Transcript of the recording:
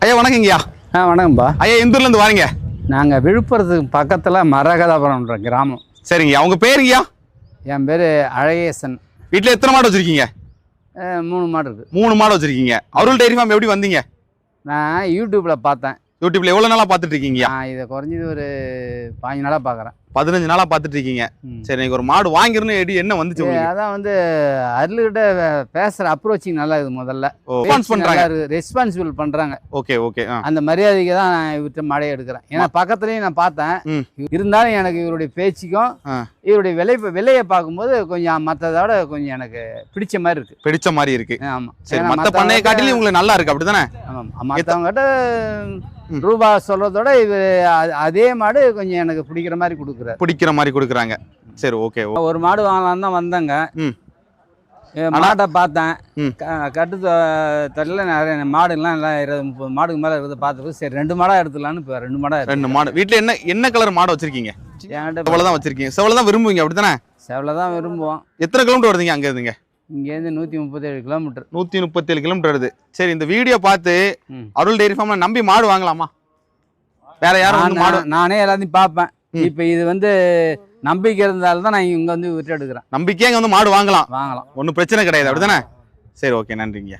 ஐயா வணக்கங்கய்யா. வணக்கம்பா. ஐயா எந்த ஊர்லேருந்து வாரீங்க? நாங்கள் விழுப்புரத்துக்கு பக்கத்தில் மரகதாபுரம்ன்ற கிராமம். சரிங்கய்யா. உங்கள் பேருங்கய்யா? என் பேர் அழகேசன். வீட்டில் எத்தனை மாடு வச்சுருக்கீங்க? 3 மாடு இருக்குது. 3 மாடு வச்சுருக்கீங்க. அருள் டெய்ரி ஃபார்ம் எப்படி வந்தீங்க? நான் யூடியூப்பில் பார்த்தேன். யூடியூப்ல எவ்வளோ நாளாக பார்த்துட்டு இருக்கீங்கய்யா? இதை குறைஞ்சது ஒரு 15 நாளாக பார்க்குறேன். 15 நாளாக பார்த்துட்டு இருக்கீங்க. சரி, நீங்கள் ஒரு மாடு வாங்கிருன்னு என்ன வந்துச்சு உங்களுக்கு? அதான் வந்து அருள்கிட்ட பேசுகிற அப்ரோச்சிங் நல்லா இருக்குது. முதல்ல ரெஸ்பான்சிபிள் பண்ணுறாங்க. Okay okay. அந்த மரியாதைக்கு தான் நான் இவர்கிட்ட மாடையை எடுக்கிறேன். ஏன்னா பக்கத்துலேயும் நான் பார்த்தேன். இருந்தாலும் எனக்கு இவருடைய பேச்சுக்கும் இவருடைய விலையை பார்க்கும்போது கொஞ்சம் மற்றதோட கொஞ்சம் எனக்கு பிடிச்ச மாதிரி இருக்கு. பிடிச்ச மாதிரி இருக்கு. ஆமாம். சரி, மற்ற பண்ணையை காட்டிலும் உங்களுக்கு நல்லா இருக்கு அப்படித்தானே? ஆமாம். மற்றவங்ககிட்ட ரூபா சொல்றதோட இது அதே மாடு கொஞ்சம் எனக்கு பிடிக்கிற மாதிரி கொடுக்குறாங்க. சரி, ஓகே. ஒரு மாடு வாங்கலாம் தான் வந்தேங்க. மாட்டை பார்த்தேன். கட்டு தட்டில் நிறைய மாடுலாம் எல்லாம் 20-30 மாடுக்கு மேலே இருக்குது. பார்த்துட்டு சரி 2 மாடாக எடுத்துக்கலான்னு இப்போ 2 மாடு. வீட்டில் என்ன கலர் மாடு வச்சிருக்கீங்க? செவலை தான் வச்சிருக்கீங்க. செவலை தான் விரும்புவீங்க அப்படித்தானே? செவலை தான் விரும்புவோம். எத்தனை கிலோமீட்டர் வருதுங்க அங்கே இருந்துங்க? இங்கேருந்து 137 கிலோமீட்டர். 137 கிலோமீட்டர் வருது. சரி, இந்த வீடியோ பார்த்து அருள் டெய்ரி ஃபார்ம்ல நம்பி மாடு வாங்கலாமா? வேற யாரும் மாடு? நானே எல்லாத்தையும் பார்ப்பேன். இப்போ இது வந்து நம்பிக்கை இருந்தாலும் தான் நான் இங்கே வந்து விட்டு எடுக்கிறேன். நம்பிக்கையாக இங்கே வந்து மாடு வாங்கலாம். வாங்கலாம், ஒன்றும் பிரச்சனை கிடையாது அப்படித்தானே? சரி, ஓகே, நன்றிங்க.